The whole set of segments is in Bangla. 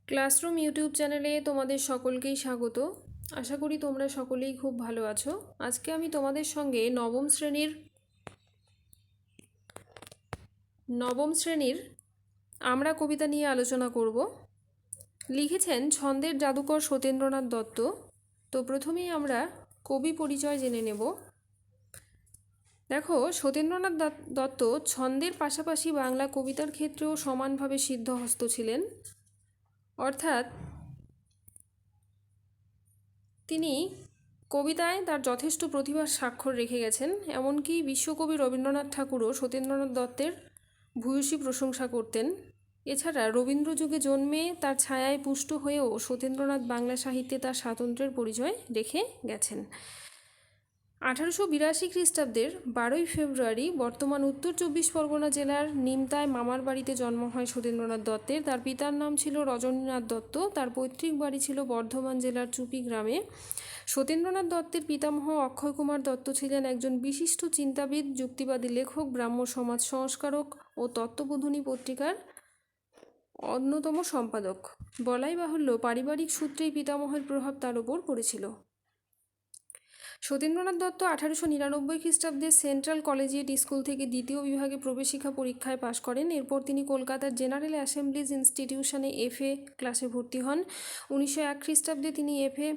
ক্লাসরুম ইউটিউব চ্যানেলে তোমাদের সকলকেই স্বাগত। আশা করি তোমরা সকলেই খুব ভালো আছো। আজকে আমি তোমাদের সঙ্গে নবম শ্রেণীর আমরা কবিতা নিয়ে আলোচনা করব। লিখেছেন ছন্দের জাদুকর সত্যেন্দ্রনাথ দত্ত। তো প্রথমেই আমরা কবি পরিচয় জেনে নেব। দেখো, সত্যেন্দ্রনাথ দত্ত ছন্দের পাশাপাশি বাংলা কবিতার ক্ষেত্রেও সমানভাবে সিদ্ধহস্ত ছিলেন। অর্থাৎ তিনি কবিতায় তার যথেষ্ট প্রতিভার স্বাক্ষর রেখে গেছেন। এমনকি বিশ্বকবি রবীন্দ্রনাথ ঠাকুরও সত্যেন্দ্রনাথ দত্তের ভূয়সী প্রশংসা করতেন। এছাড়া রবীন্দ্র যুগে জন্মে তার ছায়ায় পুষ্ট হয়েও সত্যেন্দ্রনাথ বাংলা সাহিত্যে তার স্বাতন্ত্র্যের পরিচয় রেখে গেছেন। 1882 খ্রিস্টাব্দের 12ই ফেব্রুয়ারি বর্তমান উত্তর চব্বিশ পরগনা জেলার নিমতায় মামার বাড়িতে জন্ম হয় সত্যেন্দ্রনাথ দত্তের। তার পিতার নাম ছিল রজনীনাথ দত্ত। তার পৈতৃক বাড়ি ছিল বর্ধমান জেলার চুপি গ্রামে। সত্যেন্দ্রনাথ দত্তের পিতামহ অক্ষয় কুমার দত্ত ছিলেন একজন বিশিষ্ট চিন্তাবিদ, যুক্তিবাদী লেখক, ব্রাহ্ম সমাজ সংস্কারক ও তত্ত্ববোধিনী পত্রিকার অন্যতম সম্পাদক। বলাই বাহুল্য, পারিবারিক সূত্রেই পিতামহের প্রভাব তার ওপর পড়েছিল। সত্যেন্দ্রনাথ দত্ত 1899 খ্রিস্টাব্দে সেন্ট্রাল কলেজিয়েট স্কুল থেকে দ্বিতীয় বিভাগে প্রবেশিক্ষা পরীক্ষায় পাশ করেন। এরপর তিনি কলকাতার জেনারেল অ্যাসেম্বলিজ ইনস্টিটিউশনে এফএ ক্লাসে ভর্তি হন। 1901 খ্রিস্টাব্দে তিনি এফএ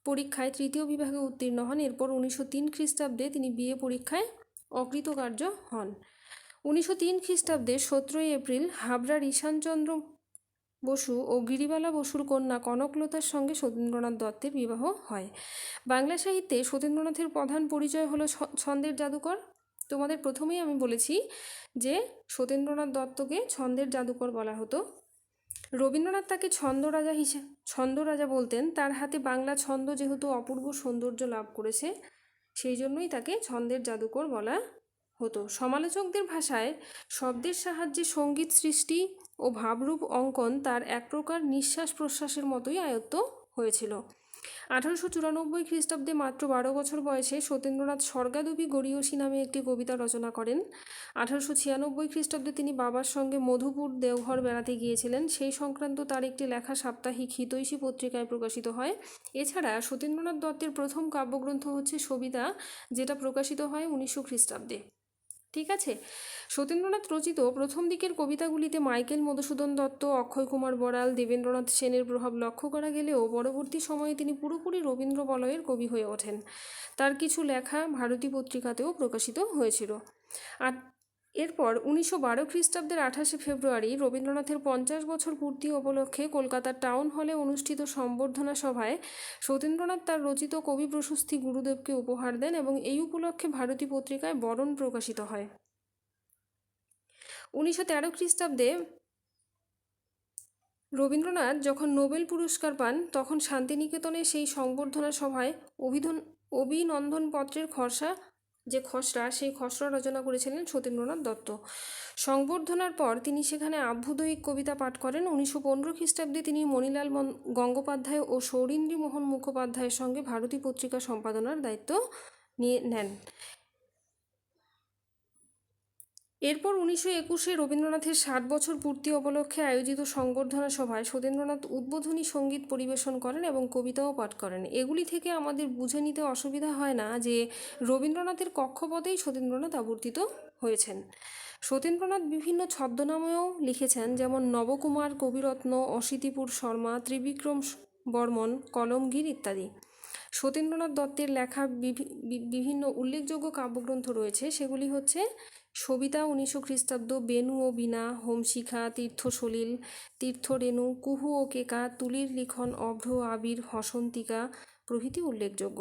পরীক্ষায় তৃতীয় বিভাগে উত্তীর্ণ হন। এরপর 1903 খ্রিস্টাব্দে তিনি বিএ পরীক্ষায় অকৃতকার্য হন। 1903 খ্রিস্টাব্দে 17ই এপ্রিল হাবড়ার ঈশানচন্দ্র বসু ও গিরিবালা বসুর কন্যা কনকলতার সঙ্গে সত্যেন্দ্রনাথ দত্তের বিবাহ হয়। বাংলা সাহিত্যে সত্যেন্দ্রনাথের প্রধান পরিচয় হলো ছন্দের জাদুকর। তোমাদের প্রথমেই আমি বলেছি যে সত্যেন্দ্রনাথ দত্তকে ছন্দের জাদুকর বলা হতো। রবীন্দ্রনাথ তাকে ছন্দরাজা বলতেন। তার হাতে বাংলা ছন্দ যেহেতু অপূর্ব সৌন্দর্য লাভ করেছে, সেই জন্যই তাকে ছন্দের জাদুকর বলা হতো। সমালোচকদের ভাষায় শব্দের সাহায্যে সঙ্গীত সৃষ্টি ও ভাবরূপ অঙ্কন তার এক প্রকার নিঃশ্বাস প্রশ্বাসের মতোই আয়ত্ত হয়েছিল। 1894 খ্রিস্টাব্দে মাত্র 12 বছর বয়সে সত্যেন্দ্রনাথ স্বর্গাদপি গরীয়সী নামে একটি কবিতা রচনা করেন। 1896 খ্রিস্টাব্দে তিনি বাবার সঙ্গে মধুপুর দেওঘর বেড়াতে গিয়েছিলেন। সেই সংক্রান্ত তার একটি লেখা সাপ্তাহিক হিতৈষী পত্রিকায় প্রকাশিত হয়। এছাড়া সত্যেন্দ্রনাথ দত্তের প্রথম কাব্যগ্রন্থ হচ্ছে সবিতা, যেটা প্রকাশিত হয় 1900 খ্রিস্টাব্দে। ঠিক আছে। সত্যেন্দ্রনাথ রচিত প্রথম দিকের কবিতাগুলিতে মাইকেল মধুসূদন দত্ত, অক্ষয় কুমার বড়াল, দেবেন্দ্রনাথ সেনের প্রভাব লক্ষ্য করা গেলেও পরবর্তী সময়ে তিনি পুরোপুরি রবীন্দ্র বলয়ের কবি হয়ে ওঠেন। তার কিছু লেখা ভারতী পত্রিকাতেও প্রকাশিত হয়েছিল। আর এরপর 1912 খ্রিস্টাব্দের 28শে ফেব্রুয়ারি রবীন্দ্রনাথের 50 বছর পূর্তি উপলক্ষে কলকাতার টাউন হলে অনুষ্ঠিত সম্বর্ধনা সভায় সত্যেন্দ্রনাথ তার রচিত কবি প্রশস্তি গুরুদেবকে উপহার দেন এবং এই উপলক্ষে ভারতী পত্রিকায় বরণ প্রকাশিত হয়। 1913 খ্রিস্টাব্দে রবীন্দ্রনাথ যখন নোবেল পুরস্কার পান, তখন শান্তিনিকেতনে সেই সংবর্ধনা সভায় অভিনন্দনপত্রের খসড়া সেই খসড়া রচনা করেছিলেন সত্যেন্দ্রনাথ দত্ত। সংবর্ধনার পর তিনি সেখানে আভ্যুদয়িক কবিতা পাঠ করেন। 1915 খ্রিস্টাব্দে তিনি মণিলাল গঙ্গোপাধ্যায় ও সৌরীন্দ্রী মোহন মুখোপাধ্যায়ের সঙ্গে ভারতী পত্রিকা সম্পাদনার দায়িত্ব নিয়ে নেন। এরপর 1921-এ রবীন্দ্রনাথের 60 বছর পূর্তি উপলক্ষে আয়োজিত সংবর্ধনা সভায় সত্যেন্দ্রনাথ উদ্বোধনী সঙ্গীত পরিবেশন করেন এবং কবিতাও পাঠ করেন। এগুলি থেকে আমাদের বুঝে নিতে অসুবিধা হয় না যে রবীন্দ্রনাথের কক্ষপথেই সত্যেন্দ্রনাথ আবর্তিত হয়েছেন। সত্যেন্দ্রনাথ বিভিন্ন ছদ্মনামেও লিখেছেন, যেমন নবকুমার, কবিরত্ন, অশীতিপুর শর্মা, ত্রিবিক্রম বর্মন, কলমগীর ইত্যাদি। সত্যেন্দ্রনাথ দত্তের লেখা বিভিন্ন উল্লেখযোগ্য কাব্যগ্রন্থ রয়েছে। সেগুলি হচ্ছে সবিতা 1900 খ্রিস্টাব্দ, বেনু ও বীণা, হোমশিখা, তীর্থসলিল, তীর্থরেণু, কুহু ও কেকা, তুলির লিখন, অভ্র, আবির, হসন্তিকা প্রভৃতি উল্লেখযোগ্য।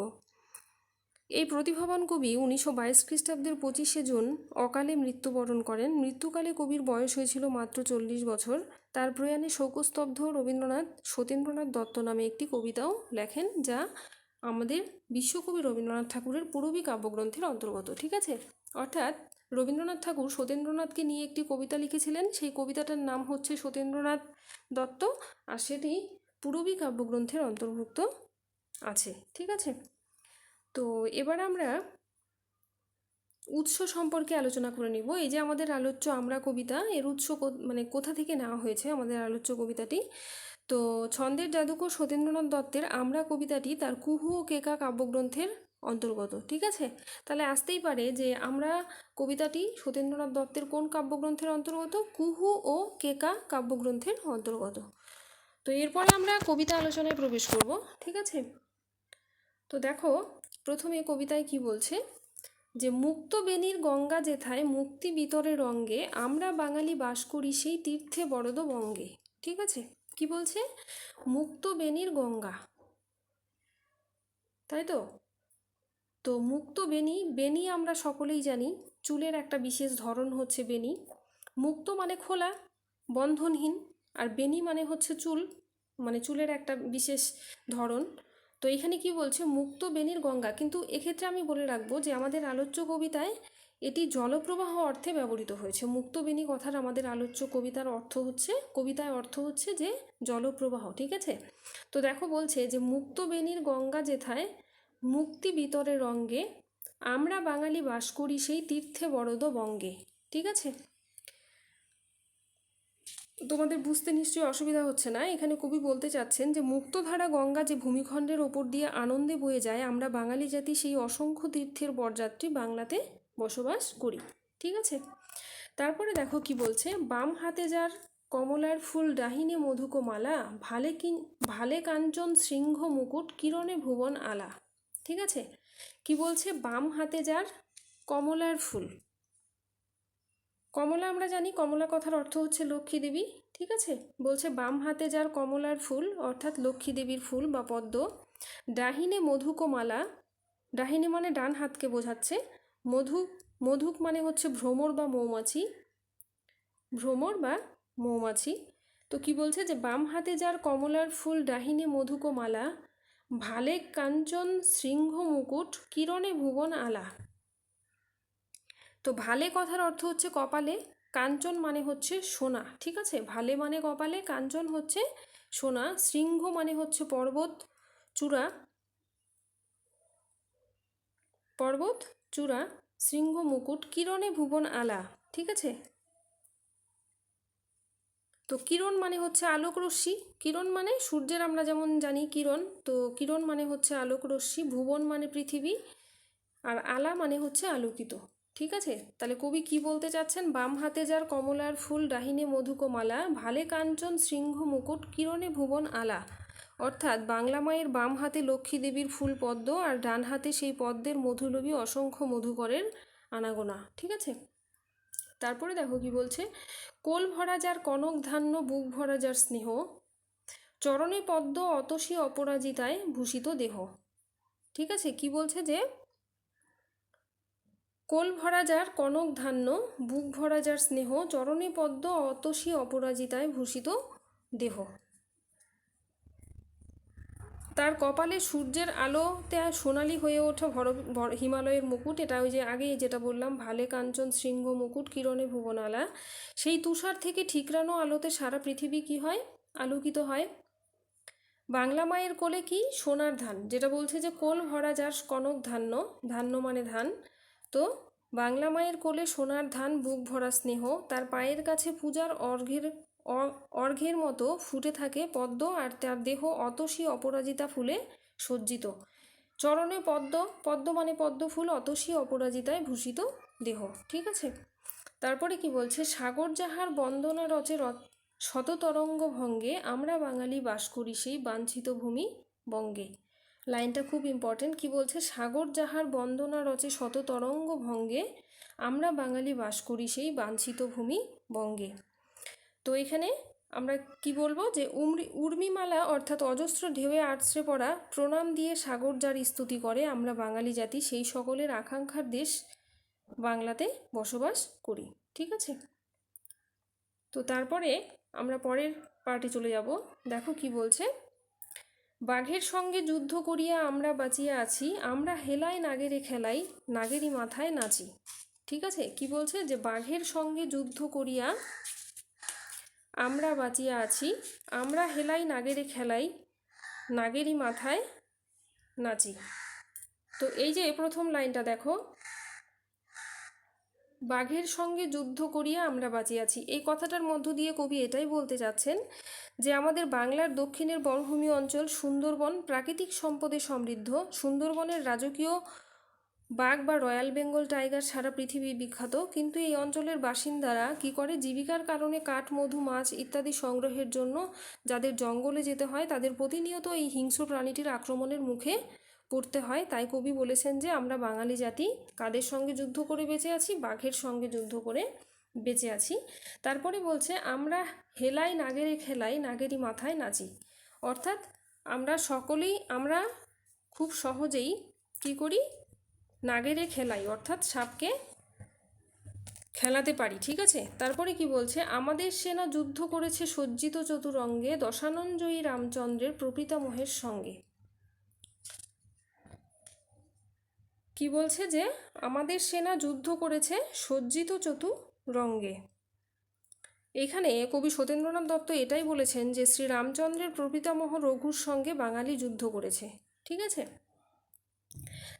এই প্রতিভাবান কবি 1922 খ্রিস্টাব্দের 25শে জুন অকালে মৃত্যুবরণ করেন। মৃত্যুকালে কবির বয়স হয়েছিল মাত্র 40 বছর। তার প্রয়াণে শোকস্তব্ধ রবীন্দ্রনাথ সত্যেন্দ্রনাথ দত্ত নামে একটি কবিতাও লেখেন, যা আমাদের বিশ্বকবি রবীন্দ্রনাথ ঠাকুরের পূরবী কাব্যগ্রন্থের অন্তর্গত। ঠিক আছে। অর্থাৎ রবীন্দ্রনাথ ঠাকুর সত্যেন্দ্রনাথকে নিয়ে একটি কবিতা লিখেছিলেন। সেই কবিতাটার নাম হচ্ছে সত্যেন্দ্রনাথ দত্ত, আর সেটি পূরবী কাব্যগ্রন্থের অন্তর্ভুক্ত আছে। ঠিক আছে। তো এবার আমরা উৎস সম্পর্কে আলোচনা করে নিব। এই যে আমাদের আলোচ্য আমরা কবিতা, এর উৎস মানে কোথা থেকে নেওয়া হয়েছে আমাদের আলোচ্য কবিতাটি। তো ছন্দের জাদুকর সত্যেন্দ্রনাথ দত্তের আমরা কবিতাটি তার কুহু ও কেকা কাব্যগ্রন্থের অন্তর্গত। ঠিক আছে, তাহলে আসতেই পারে যে আমরা কবিতাটি সত্যেন্দ্রনাথ দত্তের কোন কাব্যগ্রন্থের অন্তর্গত? কুহু ও কেকা কাব্যগ্রন্থের অন্তর্গত। তো এরপরে আমরা কবিতা আলোচনায় প্রবেশ করব। ঠিক আছে, তো দেখো প্রথমে কবিতায় কি বলছে, যে মুক্ত বেনির গঙ্গা যেথায় মুক্তি বিতরে রঙ্গে আমরা বাঙালি বাস করি সেই তীর্থে বরদ বঙ্গে। ঠিক আছে, কি বলছে? মুক্ত বেনির গঙ্গা, তাই তো? তো মুক্ত বেনি, বেনি আমরা সকলেই জানি চুলের একটা বিশেষ ধরন হচ্ছে বেনি। মুক্ত মানে খোলা, বন্ধনহীন, আর বেনি মানে হচ্ছে চুল, মানে চুলের একটা বিশেষ ধরন। তো এখানে কি বলছে? মুক্ত বেনির গঙ্গা। কিন্তু এক্ষেত্রে আমি বলে রাখবো যে আমাদের আলোচ্য কবিতায় এটি জলপ্রবাহ অর্থে ব্যবহৃত হয়েছে। মুক্ত বেনি কথার আমাদের আলোচ্য কবিতার অর্থ হচ্ছে, কবিতায় অর্থ হচ্ছে যে জলপ্রবাহ। ঠিক আছে, তো দেখো বলছে যে মুক্ত বেনির গঙ্গা যেথায় মুক্তি বিতরে রঙ্গে আমরা বাঙালি বাস করি সেই তীর্থে বরদ বঙ্গে। ঠিক আছে, তোমাদের বুঝতে নিশ্চয়ই অসুবিধা হচ্ছে না। এখানে কবি বলতে চাচ্ছেন যে মুক্তধারা গঙ্গা যে ভূমিখণ্ডের ওপর দিয়ে আনন্দে বয়ে যায়, আমরা বাঙালি জাতি সেই অসংখ্য তীর্থের বরযাত্রী বাংলাতে বসবাস করি। ঠিক আছে, তারপরে দেখো কি বলছে, বাম হাতে যার কমলার ফুল ডাহিনে মধুকো মালা ভালে কাঞ্চন শৃঙ্গ মুকুট কিরণে ভুবন আলা। ঠিক আছে, কি বলছে? বাম হাতে যার কমলার ফুল, কমলা আমরা জানি কমলা কথার অর্থ হচ্ছে লক্ষ্মী দেবী। ঠিক আছে, বলছে বাম হাতে যার কমলার ফুল অর্থাৎ লক্ষ্মী দেবীর ফুল বা পদ্ম, ডাহিনে মধুকো মালা, ডাহিনে মানে ডান হাতকে বোঝাচ্ছে, মধুক মানে হচ্ছে ভ্রমর বা মৌমাছি, ভ্রমর বা মৌমাছি। তো কি বলছে? যে বাম হাতে যার কমলার ফুল ডাহিনে মধুকো মালা ভালে কাঞ্চন শৃঙ্গ মুকুট কিরণে ভুবন আলা। তো ভালে কথার অর্থ হচ্ছে কপালে, কাঞ্চন মানে হচ্ছে সোনা। ঠিক আছে, ভালে মানে কপালে, কাঞ্চন হচ্ছে সোনা, শৃঙ্গ মানে হচ্ছে পর্বত চূড়া, পর্বত চূড়া, শৃঙ্গ মুকুট, কিরণে ভুবন আলা। ঠিক আছে, তো কিরণ মানে হচ্ছে আলোক রশ্মি, কিরণ মানে সূর্যের আমরা যেমন জানি কিরণ, তো কিরণ মানে হচ্ছে আলোক রশ্মি, ভুবন মানে পৃথিবী, আর আলা মানে হচ্ছে আলোকিত। ঠিক আছে, তাহলে কবি কি বলতে চাচ্ছেন? বাম হাতে যার কমলার ফুল ডাহিনে মধুকো মালা ভালে কাঞ্চন শৃঙ্গ মুকুট কিরণে ভুবন আলা, অর্থাৎ বাংলা মায়ের বাম হাতে লক্ষ্মী দেবীর ফুল পদ্ম, আর ডান হাতে সেই পদ্মের মধুলোভী অসংখ্য মধুকরের আনাগোনা। ঠিক আছে, তারপরে দেখো কি বলছে, কোল ভরা যার কনক ধান্য বুক ভরা যার স্নেহ চরণে পদ্ম অতসী অপরাজিতায় ভূষিত দেহ। ঠিক আছে, কি বলছে? যে কোল ভরা যার কনক ধান্য বুক ভরা যার স্নেহ চরণে পদ্ম অতসী অপরাজিতায় ভূষিত দেহ, তার কপালে সূর্যের আলোতে সোনালি হয়ে ওঠা হিমালয়ের মুকুট, এটা ওই যে আগে যেটা বললাম ভালে কাঞ্চন শৃঙ্গ মুকুট কিরণে ভুবনালা, সেই তুষার থেকে ঠিকরানো আলোতে সারা পৃথিবী কি হয়? আলোকিত হয়। বাংলা মায়ের কোলে কি? সোনার ধান, যেটা বলছে যে কোল ভরা যার কনক ধান্য, ধান্য মানে ধান, তো বাংলা মায়ের কোলে সোনার ধান বুক ভরা স্নেহ, তার পায়ের কাছে পূজার অর্ঘ্যের মতো ফুটে থাকে পদ্ম, আর তার দেহ অতসী অপরাজিতা ফুলে সজ্জিত, চরণে পদ্ম, পদ্ম মানে পদ্ম ফুল, অতসী অপরাজিতায় ভূষিত দেহ। ঠিক আছে, তারপরে কি বলছে, সাগর যাহার বন্দনা রচে শত তরঙ্গ ভঙ্গে আমরা বাঙালি বাস করি সেই বাঞ্ছিত ভূমি বঙ্গে। লাইনটা খুব ইম্পর্টেন্ট। কি বলছে? সাগর যাহার বন্দনা রচে শত তরঙ্গ ভঙ্গে আমরা বাঙালি বাস করি সেই বাঞ্ছিত ভূমি বঙ্গে। তো এখানে আমরা কি বলবো? যে উর্মিমালা অর্থাৎ অজস্র ঢেউয়ে আছড়ে পড়া প্রণাম দিয়ে সাগর যার স্তুতি করে আমরা বাঙালি জাতি সেই সকলের আকাঙ্ক্ষার দেশ বাংলাতে বসবাস করি। ঠিক আছে, তো তারপরে আমরা পরের পার্টে চলে যাব। দেখো কি বলছে, বাঘের সঙ্গে যুদ্ধ করিয়া আমরা বাঁচিয়া আছি আমরা হেলাই নাগেরে খেলাই নাগেরই মাথায় নাচি। ঠিক আছে, কি বলছে? যে বাঘের সঙ্গে যুদ্ধ করিয়া আমরা বাঁচিয়া আছি আমরা হেলাই নাগেরে খেলাই নাগেরই মাথায় নাচি। তো এই যে প্রথম লাইনটা দেখো, বাঘের সঙ্গে যুদ্ধ করিয়া আমরা বাঁচিয়াছি, এই কথাটার মধ্য দিয়ে কবি এটাই বলতে চাচ্ছেন যে আমাদের বাংলার দক্ষিণের বনভূমি অঞ্চল সুন্দরবন প্রাকৃতিক সম্পদে সমৃদ্ধ। সুন্দরবনের রাজকীয় বাঘ বা রয়্যাল বেঙ্গল টাইগার সারা পৃথিবী বিখ্যাত, কিন্তু এই অঞ্চলের বাসিন্দারা কি করে, জীবিকার কারণে কাঠ, মধু, মাছ ইত্যাদি সংগ্রহের জন্য যাদের জঙ্গলে যেতে হয় তাদের প্রতিনিয়ত এই হিংস্র প্রাণীটির আক্রমণের মুখে পড়তে হয়। তাই কবি বলেছেন যে আমরা বাঙালি জাতি কাদের সঙ্গে যুদ্ধ করে বেঁচে আছি, বাঘের সঙ্গে যুদ্ধ করে বেঁচে আছি। তারপরে বলছে আমরা হেলাই নাগেরে খেলাই নাগেরই মাথায় নাচি, অর্থাৎ আমরা খুব সহজেই কি করি, নাগেরে খেলাই, অর্থাৎ সাপকে খেলাতে পারি। ঠিক আছে, তারপরে কি বলছে, আমাদের সেনা যুদ্ধ করেছে সজ্জিত চতুরঙ্গে দশাননজয়ী রামচন্দ্রের প্রপিতামহের সঙ্গে। কি বলছে যে আমাদের সেনা যুদ্ধ করেছে সজ্জিত চতুরঙ্গে। এখানে কবি সত্যেন্দ্রনাথ দত্ত এটাই বলেছেন যে শ্রী রামচন্দ্রের প্রপিতামহ রঘুর সঙ্গে বাঙালি যুদ্ধ করেছে। ঠিক আছে,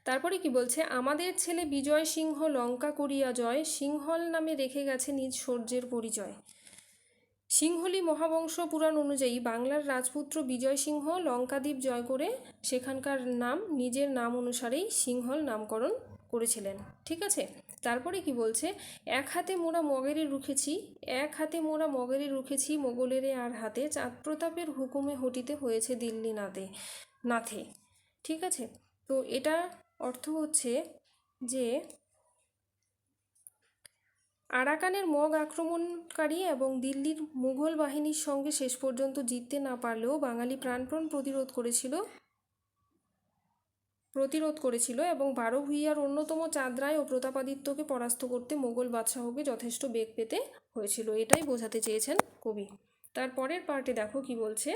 তারপরে কি বলছে, আমাদের ছেলে বিজয় সিংহ লঙ্কা করিয়া জয়, সিংহল নামে রেখে গেছে নিজ শৌর্যের পরিচয়। সিংহলী মহাবংশ পুরাণ অনুযায়ী বাংলার রাজপুত্র বিজয় সিংহ লঙ্কাদ্বীপ জয় করে সেখানকার নাম নিজের নাম অনুসারেই সিংহল নামকরণ করেছিলেন। ঠিক আছে, তারপরে কি বলছে, এক হাতে মোরা মগেরে রুখেছি মোগলেরে আর হাতে, চাঁদ প্রতাপের হুকুমে হটিতে হয়েছে দিল্লি নাথে। ঠিক আছে, তো এটা অর্থ হচ্ছে যে আরাকানের মগ আক্রমণকারী এবং দিল্লির মুঘল বাহিনীর সঙ্গে শেষ পর্যন্ত জিততে না পারলেও বাঙালি প্রাণপণ প্রতিরোধ করেছিল এবং বারো ভূঁইয়ার অন্যতম চাঁদ রায় ও প্রতাপাদিত্যকে পরাস্ত করতে মোগল বাদশাহকে যথেষ্ট বেগ পেতে হয়েছিল। এটাই বোঝাতে চেয়েছেন কবি। তারপরের পার্টে দেখো কি বলছে,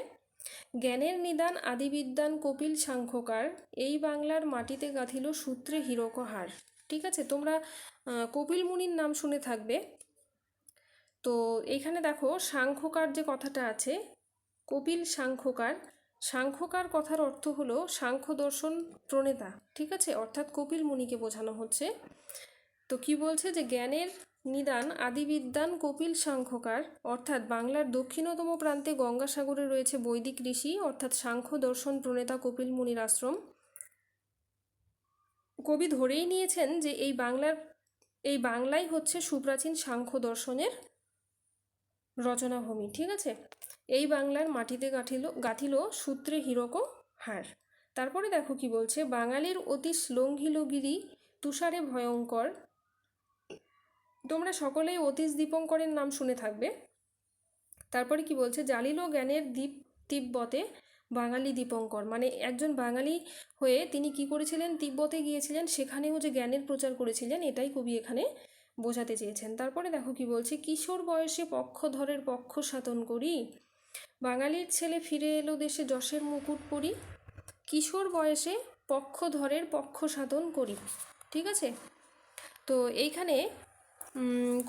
জ্ঞানের নিদান আদিবিদ্যান কপিল সাংখ্যকার, এই বাংলার মাটিতে গাঁথিল সূত্রে হীরক হার। ঠিক আছে, তোমরা কপিল মুনির নাম শুনে থাকবে। তো এইখানে দেখো সাংখ্যকার যে কথাটা আছে, কপিল সাংখ্যকার কথার অর্থ হলো সাংখ্য দর্শন প্রণেতা। ঠিক আছে, অর্থাৎ কপিল মুনিকে বোঝানো হচ্ছে। তো কি বলছে যে জ্ঞানের নিদান আদিবিদ্যান কপিল সাংখ্যকার, অর্থাৎ বাংলার দক্ষিণতম প্রান্তে গঙ্গাসাগরে রয়েছে বৈদিক ঋষি অর্থাৎ সাংখ্য দর্শন প্রণেতা কপিল মুনির আশ্রম। কবি ধরেই নিয়েছেন যে এই বাংলাই হচ্ছে সুপ্রাচীন সাংখ্য দর্শনের রচনাভূমি। ঠিক আছে, এই বাংলার মাটিতে গাঁথিল সূত্রে হীরক হার। তারপরে দেখো কি বলছে, বাঙালির অতীশ লঙ্ঘিল গিরি তুষারে ভয়ঙ্কর। তোমরা সকলেই অতীশ দীপঙ্করের নাম শুনে থাকবে। তারপরে কি বলছে, জালিল জ্ঞানের দ্বীপ তিব্বতে বাঙালি দীপঙ্কর, মানে একজন বাঙালি হয়ে তিনি কি করেছিলেন, তিব্বতে গিয়েছিলেন, সেখানেও যে জ্ঞানের প্রচার করেছিলেন, এটাই কবি এখানে বোঝাতে চেয়েছেন। তারপরে দেখো কি বলছে, কিশোর বয়সে পক্ষধরের পক্ষ সাধন করি, বাঙালির ছেলে ফিরে এলো দেশে যশের মুকুট পরি, কিশোর বয়সে পক্ষধরের পক্ষ সাধন করি। ঠিক আছে, তো এইখানে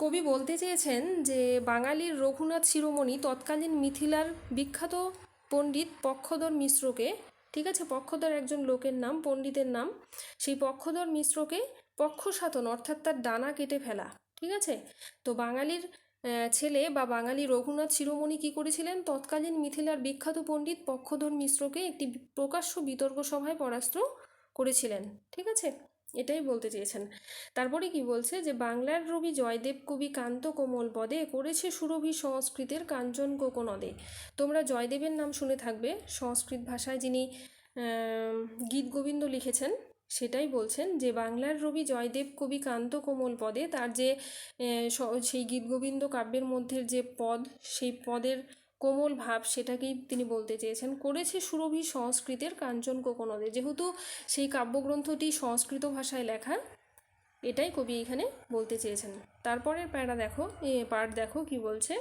কবি বলতে চেয়েছেন যে বাঙালির রঘুনাথ শিরোমণি তৎকালীন মিথিলার বিখ্যাত পণ্ডিত পক্ষধর মিশ্রকে, ঠিক আছে, পক্ষধর একজন লোকের নাম, পণ্ডিতের নাম, সেই পক্ষধর মিশ্রকে পক্ষ সাধন অর্থাৎ তার ডানা কেটে ফেলা। ঠিক আছে, তো বাঙালির ছেলে বা বাঙালি রঘুনাথ শিরোমণি কী করেছিলেন, তৎকালীন মিথিলার বিখ্যাত পণ্ডিত পক্ষধর মিশ্রকে একটি প্রকাশ্য বিতর্ক সভায় পরাস্ত করেছিলেন। ঠিক আছে, এটাই বলতে চেয়েছেন। তারপরে কি বলছে যে বাংলার রবি জয়দেব কবি কান্ত কোমল পদে করেছে সুরভি সংস্কৃতের কাঞ্চন কোকনদে। তোমরা জয়দেবের নাম শুনে থাকবে, সংস্কৃত ভাষায় যিনি গীত গোবিন্দ লিখেছেন, সেটাই বলছেন যে বাংলার রবি জয়দেব কবি কান্ত কোমল পদে, তার যে সেই গীত গোবিন্দ কাব্যের মধ্যে যে পদ, সেই পদের কোমল ভাব, সেটাকেই তিনি বলতে চেয়েছেন। করেছে সুরভি সংস্কৃতের কাঞ্চন কোকনদে, যেহেতু সেই কাব্যগ্রন্থটি সংস্কৃত ভাষায় লেখা, এটাই কবি এখানে বলতে চেয়েছেন। তারপরের পার্ট দেখো কি বলছে,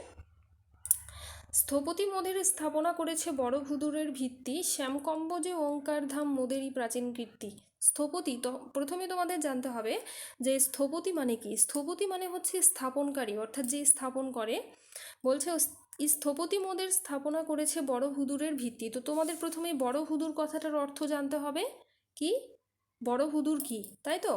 স্থপতি মোদের স্থাপনা করেছে বড় ভুদুরের ভিত্তি, শ্যামকম্বজে ওঙ্কার ধাম মোদেরই প্রাচীন কীর্তি। স্থপতি, তো প্রথমে তোমাদের জানতে হবে যে স্থপতি মানে কি। স্থপতি মানে হচ্ছে স্থাপনকারী, অর্থাৎ যে স্থাপন করে। বলছে স্থপতি মোদের স্থাপনা করেছে বড় হুদুরের ভিত্তি। তো তোমাদের প্রথমে বড় হুদুর কথাটার অর্থ জানতে হবে, কি বড় হুদুর কি, তাই তো।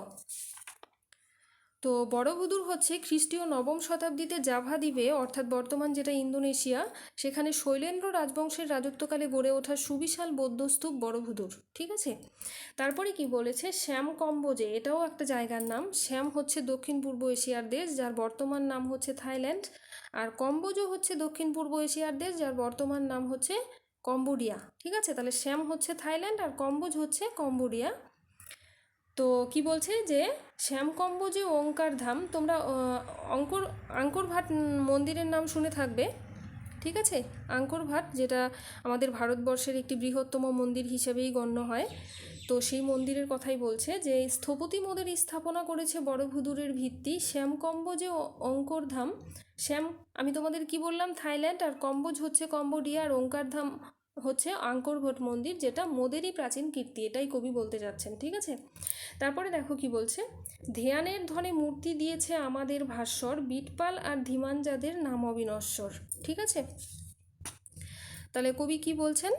তো বড়বুদুর হচ্ছে খ্রিস্টীয় নবম শতাব্দীতে জাভা দ্বীপে অর্থাৎ বর্তমান যেটা ইন্দোনেশিয়া, সেখানে শৈলেন্দ্র রাজবংশের রাজত্বকালে গড়ে ওঠা সুবিশাল বৌদ্ধস্তূপ বড়বুদুর। ঠিক আছে, তারপরে কি বলেছে, শ্যাম কম্বোজে, এটাও একটা জায়গার নাম। শ্যাম হচ্ছে দক্ষিণ পূর্ব এশিয়ার দেশ, যার বর্তমান নাম হচ্ছে থাইল্যান্ড। আর কম্বোজও হচ্ছে দক্ষিণ পূর্ব এশিয়ার দেশ, যার বর্তমান নাম হচ্ছে কম্বোডিয়া। ঠিক আছে, তাহলে শ্যাম হচ্ছে থাইল্যান্ড আর কম্বোজ হচ্ছে কম্বোডিয়া। তো কি বলছে যে শ্যামকম্বোজে ওঙ্কার ধাম, তোমরা আঙ্কর ভাট মন্দিরের নাম শুনে থাকবে। ঠিক আছে, আঙ্কর ভাট যেটা আমাদের ভারতবর্ষের একটি বৃহত্তম মন্দির হিসেবেই গণ্য হয়। তো সেই মন্দিরের কথাই বলছে যে স্থপতি মোদের স্থাপনা করেছে বড়বুদুরের ভিত্তি শ্যামকম্বোজে অঙ্কর ধাম। শ্যাম আমি তোমাদের কি বললাম, থাইল্যান্ড, আর কম্বোজ হচ্ছে কম্বোডিয়া, আর ওঙ্কার ধাম হচ্ছে আঙ্কর ভাট মন্দির, যেটা মোদেরই প্রাচীন কীর্তি, এটাই কবি বলতে যাচ্ছেন। ঠিক আছে, তারপরে দেখো কি বলছে, ধ্যানের ধনে মূর্তি দিয়েছে আমাদের ভাস্বর, বিটপাল আর ধীমান যাদের নাম অবিনশ্বর। ঠিক আছে, তাহলে কবি কি বলছেন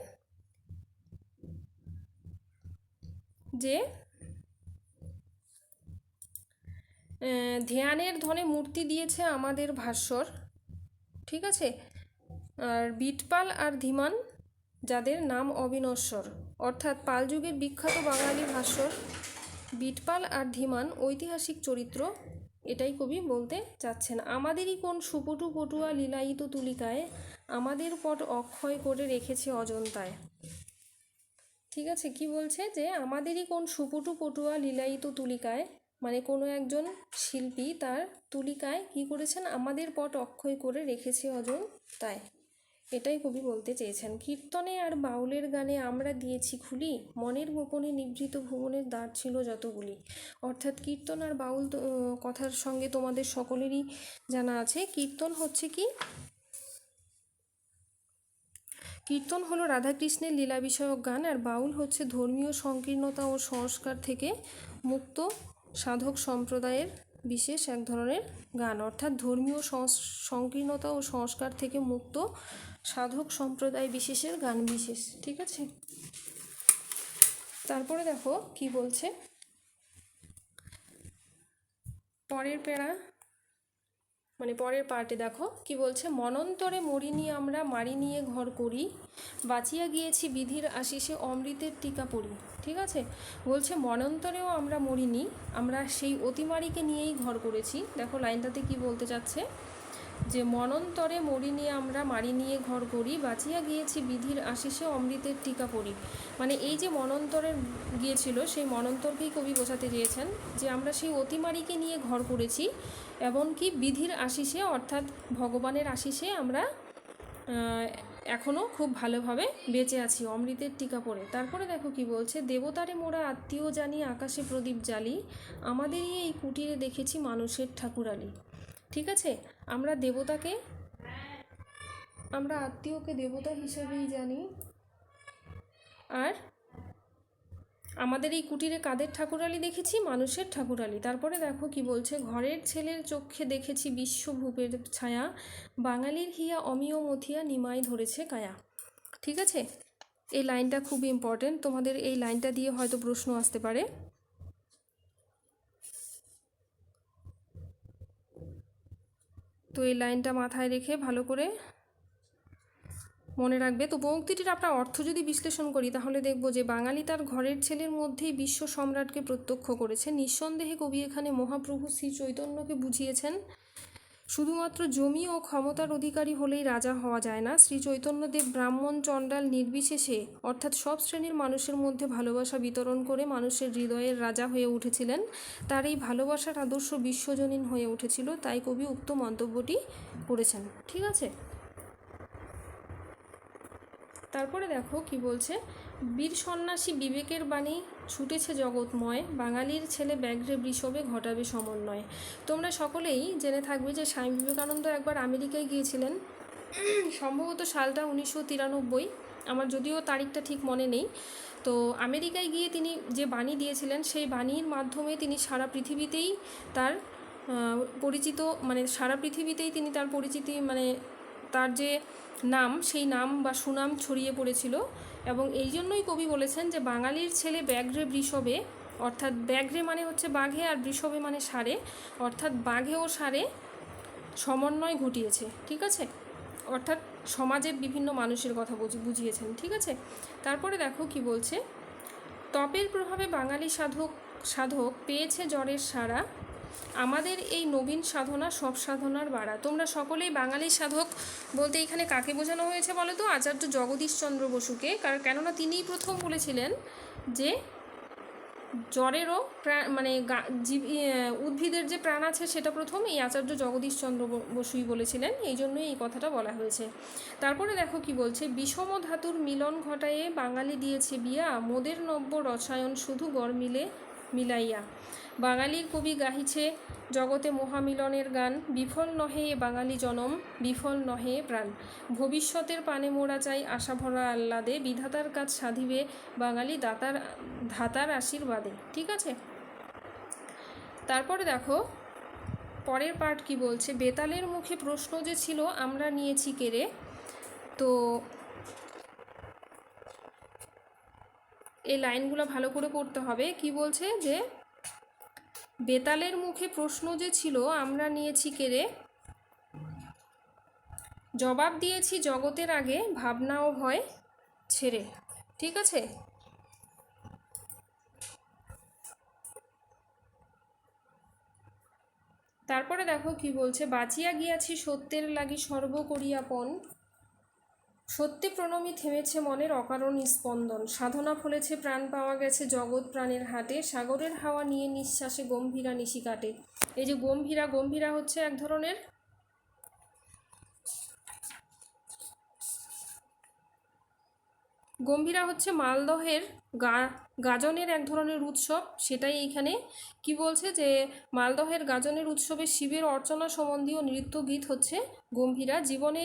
যে ধ্যানের ধনে মূর্তি দিয়েছে আমাদের ভাস্বর। ঠিক আছে, আর বিটপাল আর ধীমান যাদের নাম অবিনশ্বর, অর্থাৎ পাল যুগের বিখ্যাত বাঙালি ভাস্বর বিটপাল আর ধীমান ঐতিহাসিক চরিত্র, এটাই কবি বলতে চাচ্ছেন। আমাদেরই কোন সুপটু পটুয়া লীলায়িত তুলিকায়, আমাদের পট অক্ষয় করে রেখেছে অজন্তায়। ঠিক আছে, কি বলছে যে আমাদেরই কোন সুপটু পটুয়া লীলায়িত তুলিকায়, মানে কোনো একজন শিল্পী তার তুলিকায় কি করেছেন, আমাদের পট অক্ষয় করে রেখেছে অজন্তায়, এটাই কবি বলতে চেয়েছেন। কীর্তনে আর বাউলের গানে আমরা দিয়েছি খুলি, মনের গোপনে নিভৃত ভুবনের দ্বার ছিল যতগুলি। অর্থাৎ কীর্তন আর বাউল কথার সঙ্গে তোমাদের সকলেরই জানা আছে। কীর্তন হচ্ছে কি, কীর্তন হলো রাধাকৃষ্ণের লীলা বিষয়ক গান, আর বাউল হচ্ছে ধর্মীয় সংকীর্ণতা ও সংস্কার থেকে মুক্ত সাধক সম্প্রদায়ের বিশেষ এক ধরনের গান। অর্থাৎ ধর্মীয় সংকীর্ণতা ও সংস্কার থেকে মুক্ত সাধক সম্প্রদায় বিশেষের গান বিশেষ। ঠিক আছে, তারপরে দেখো কি বলছে পরের প্যারা, মানে পরের পার্টে দেখো কি বলছে, মনন্তরে মরিনি আমরা মারি নিয়ে ঘর করি, বাঁচিয়া গিয়েছি বিধির আশিসে অমৃতের টিকা পড়ি। ঠিক আছে, বলছে মনন্তরেও আমরা মরিনি, আমরা সেই অতিমারিকে নিয়েই ঘর করেছি। দেখো লাইনটাতে কি বলতে চাচ্ছে, যে মনন্তরে মরিনি আমরা মারি নিয়ে ঘর করি, বাঁচিয়া গিয়েছি বিধির আশিসে অমৃতের টিকা পড়ি। মানে এই যে মনন্তরে গিয়েছিল, সেই মনন্তরকেই কবি বোঝাতে চেয়েছেন যে আমরা সেই অতিমারিকে নিয়ে ঘর করেছি, এমনকি বিধির আশিসে অর্থাৎ ভগবানের আশিসে আমরা এখনও খুব ভালোভাবে বেঁচে আছি অমৃতের টিকা পড়ে। তারপরে দেখো কি বলছে, দেবতারে মোরা আত্মীয় জানি আকাশে প্রদীপ জ্বালি, আমাদেরই এই কুটিরে দেখেছি মানুষের ঠাকুরালি। ঠিক আছে, আমরা দেবতাকে, আমরা আত্মীয়কে দেবতা হিসেবেই জানি, আর আমাদের এই কুটিরে কাদের ঠাকুরালি দেখেছি, মানুষের ঠাকুরালি। তারপরে দেখো কি বলছে, ঘরের ছেলের চক্ষে দেখেছি বিশ্বভূপের ছায়া, বাঙালির হিয়া অমিয় মথিয়া নিমাই ধরেছে কায়া। ঠিক আছে, এই লাইনটা খুব ইম্পর্টেন্ট, তোমাদের এই লাইনটা দিয়ে হয়তো প্রশ্ন আসতে পারে। তো এই লাইনটা মাথায় রেখে ভালো করে মনে রাখবে। তো পঙ্ক্তিটির আমরা অর্থ যদি বিশ্লেষণ করি তাহলে দেখব যে বাঙালি তার ঘরের ছেলের মধ্যেই বিশ্ব সম্রাটকে প্রত্যক্ষ করেছে। নিঃসন্দেহে কবি এখানে মহাপ্রভু শ্রী চৈতন্যকে বুঝিয়েছেন শুধুমাত্র জমি ও ক্ষমতার অধিকারী হলেই রাজা হওয়া যায় না। শ্রী চৈতন্যদেব ব্রাহ্মণ চণ্ডাল নির্বিশেষে অর্থাৎ সব শ্রেণীর মানুষের মধ্যে ভালোবাসা বিতরণ করে মানুষের হৃদয়ের রাজা হয়ে উঠেছিলেন। তার এই ভালোবাসার আদর্শ বিশ্বজনীন হয়ে উঠেছিল, তাই কবি উক্ত মন্তব্যটি করেছেন। ঠিক আছে, তারপরে দেখো কি বলছে, বীর সন্ন্যাসী বিবেকের বাণী ছুটেছে জগৎময়, বাঙালির ছেলে ব্যাঘ্রে বৃষভে ঘটাবে সমন্বয়। তোমরা সকলেই জেনে থাকবে যে স্বামী বিবেকানন্দ একবার আমেরিকায় গিয়েছিলেন, সম্ভবত সালটা 1993, আমার যদিও তারিখটা ঠিক মনে নেই। তো আমেরিকায় গিয়ে তিনি যে বাণী দিয়েছিলেন, সেই বাণীর মাধ্যমে তিনি সারা পৃথিবীতেই তার পরিচিত, মানে সারা পৃথিবীতেই তিনি তার পরিচিতি, মানে তার যে নাম, সেই নাম বা সুনাম ছড়িয়ে পড়েছিল। এবং এই জন্যই কবি বলেছেন যে বাঙালির ছেলে ব্যাঘ্রে বৃষভে অর্থাৎ ব্যাঘ্রে মানে হচ্ছে বাঘে, আর বৃষভে মানে ষাঁড়ে, অর্থাৎ বাঘে ও ষাঁড়ে সমন্বয় ঘটিয়েছে। ঠিক আছে, অর্থাৎ সমাজের বিভিন্ন মানুষের কথা বুঝিয়েছেন। ঠিক আছে, তারপরে দেখো কি বলছে, তপের প্রভাবে বাঙালি সাধক পেয়েছে জ্বরের সারা, আমাদের এই নবীন সাধনা সব সাধনার বাড়া। তোমরা সকলেই বাঙালি সাধক বলতে এখানে কাকে বোঝানো হয়েছে বলো তো? আচার্য জগদীশচন্দ্র বসুকে। কেননা তিনিই প্রথম বলেছিলেন যে জ্বরেরও প্রাণ মানে উদ্ভিদের যে প্রাণ আছে সেটা প্রথম এই আচার্য জগদীশচন্দ্র বসুই বলেছিলেন, এই জন্যই এই কথাটা বলা হয়েছে। তারপরে দেখো কি বলছে, বিষম ধাতুর মিলন ঘটায়ে বাঙালি দিয়েছে বিয়া, মোদের নব্য রসায়ন শুধু গড় মিলাইয়া। বাঙালির কবি গাহিছে জগতে মহামিলনের গান, বিফল নহে এ বাঙালি জনম, বিফল নহে এ প্রাণ। ভবিষ্যতের পানে মোরা চাই আশা ভরা আহ্লাদে, বিধাতার কাজ সাধিবে বাঙালি ধাতার আশীর্বাদে। ঠিক আছে, তারপরে দেখো পরের পার্ট কি বলছে, বেতালের মুখে প্রশ্ন যে ছিল আমরা নিয়েছি কেড়ে। তো এই লাইনগুলো ভালো করে পড়তে হবে। কি বলছে যে বেতালের মুখে প্রশ্ন যে ছিল আমরা নিয়েছি কেড়ে, জবাব দিয়েছি জগতের আগে ভাবনা ও ভয় ছেড়ে। ঠিক আছে, তারপরে দেখো কি বলছে, বাঁচিয়া গিয়াছি সত্যের লাগি সর্ব করিয়াপন, সত্যে প্রণমী থেমেছে মনের অকারণ স্পন্দন, সাধনা ফলেছে প্রাণ পাওয়া গেছে জগৎ প্রাণের হাটে, সাগরের হাওয়া নিয়ে নিঃশ্বাসে গম্ভীরা নিশি কাটে। এই যে গম্ভীরা হচ্ছে এক ধরনের গম্ভীরা হচ্ছে মালদহের গাজনের এক ধরনের উৎসব, সেটাই এইখানে কি বলছে যে মালদহের গাজনের উৎসবে শিবের অর্চনা সম্বন্ধীয় নৃত্য গীত হচ্ছে গম্ভীরা। জীবনে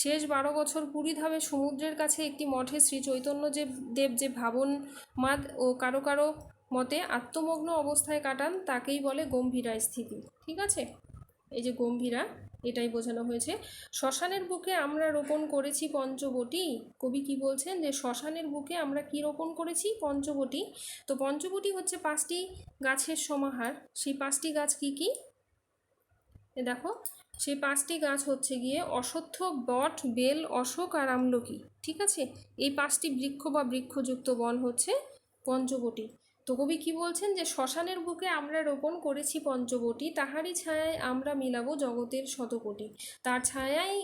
শেষ 12 বছর পুরীধামে সমুদ্রের কাছে একটি মঠে শ্রী চৈতন্য দেব যে ভাবনমাদ ও কারো কারো মতে আত্মমগ্ন অবস্থায় কাটান তাকেই বলে গম্ভীরা স্থিতি। ঠিক আছে, এই যে গম্ভীরা এটাই বোঝানো হয়েছে। শ্মশানের বুকে আমরা রোপণ করেছি পঞ্চবটি। কবি কি বলছেন যে শ্মশানের বুকে আমরা কি রোপণ করেছি? পঞ্চবটি। তো পঞ্চবটি হচ্ছে 5টি গাছের সমাহার। সেই 5টি গাছ কি কি দেখো, সেই 5টি গাছ হচ্ছে গিয়ে অশ্বত্থ, বট, বেল, অশোক আর আমলকি। ঠিক আছে, এই 5টি বৃক্ষ বা বৃক্ষযুক্ত বন হচ্ছে পঞ্চবটি। তো কবি কি বলছেন যে শ্মশানের বুকে আমরা রোপণ করেছি পঞ্চবটি, তাহারই ছায়ায় আমরা মিলাবো জগতের শতকোটি। তার ছায়ায়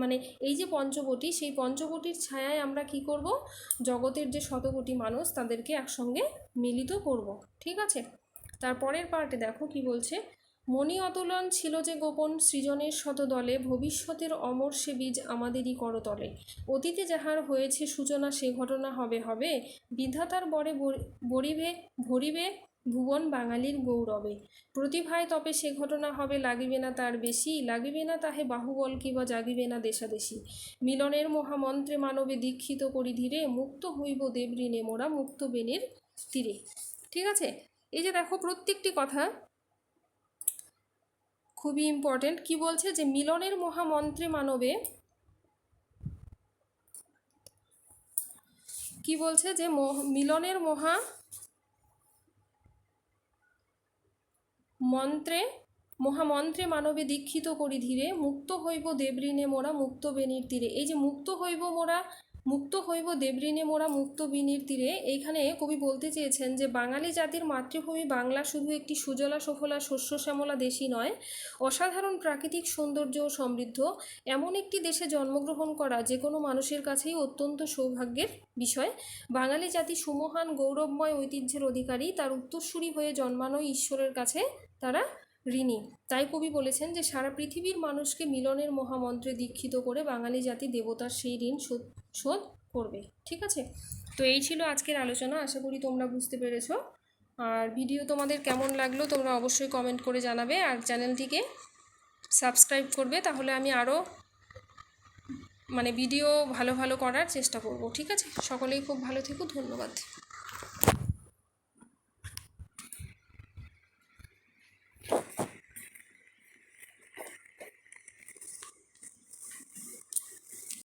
মানে এই যে পঞ্চবটি, সেই পঞ্চবটির ছায়ায় আমরা কি করব? জগতের যে শতকোটি মানুষ তাদেরকে একসঙ্গে মিলিত করব। ঠিক আছে, তারপরের পার্টে দেখো কি বলছে, মণি অতুলন ছিল যে গোপন সৃজনের শতদলে, ভবিষ্যতের অমর সে বীজ আমাদেরই করতলে। অতীতে যাহার হয়েছে সূচনা সে ঘটনা হবে, বিধাতার বরে ভরিবে ভুবন বাঙালির গৌরবে। প্রতিভায় তবে সে ঘটনা হবে, লাগিবে না তার বেশি, লাগিবে না তাহে বাহুবল কিবা জাগিবে না দেশাদেশি। মিলনের মহামন্ত্রে মানবে দীক্ষিত করি ধীরে, মুক্ত হইব দেবঋণে মোরা মুক্ত বেনের তীরে। ঠিক আছে, এই যে দেখো প্রত্যেকটি কথা খুবই ইম্পর্টেন্ট। কি বলছে যে মিলনের মহামন্ত্রে মানবে, কি বলছে যে মিলনের মহামন্ত্রে মানবে দীক্ষিত করি ধীরে, মুক্ত হইব দেবঋণে মোরা মুক্ত বেনির তীরে। এই যে মুক্ত হইব দেবঋণে মোরা মুক্ত বেনির তীরে, এইখানে কবি বলতে চেয়েছেন যে বাঙালি জাতির মাতৃভূমি বাংলা শুধু একটি সুজলা সফলা শস্য শ্যামলা দেশই নয়, অসাধারণ প্রাকৃতিক সৌন্দর্য ও সমৃদ্ধ এমন একটি দেশে জন্মগ্রহণ করা যে কোনো মানুষের কাছেই অত্যন্ত সৌভাগ্যের বিষয়। বাঙালি জাতি সুমহান গৌরবময় ঐতিহ্যের অধিকারী, তার উত্তরসূরি হয়ে জন্মানো ঈশ্বরের কাছে তারা ঋণী। তাই কবি বলেছেন যে সারা পৃথিবীর মানুষকে মিলনের মহামন্ত্রে দীক্ষিত করে বাঙালি জাতি দেবতার সেই ঋণ শোধ করবে। ঠিক আছে, তো এই ছিল আজকের আলোচনা। আশা করি তোমরা বুঝতে পেরেছো। আর ভিডিও তোমাদের কেমন লাগলো তোমরা অবশ্যই কমেন্ট করে জানাবে, আর চ্যানেলটিকে সাবস্ক্রাইব করবে, তাহলে আমি আরও ভিডিও ভালো করার চেষ্টা করব। ঠিক আছে, সকলেই খুব ভালো থেকো, ধন্যবাদ।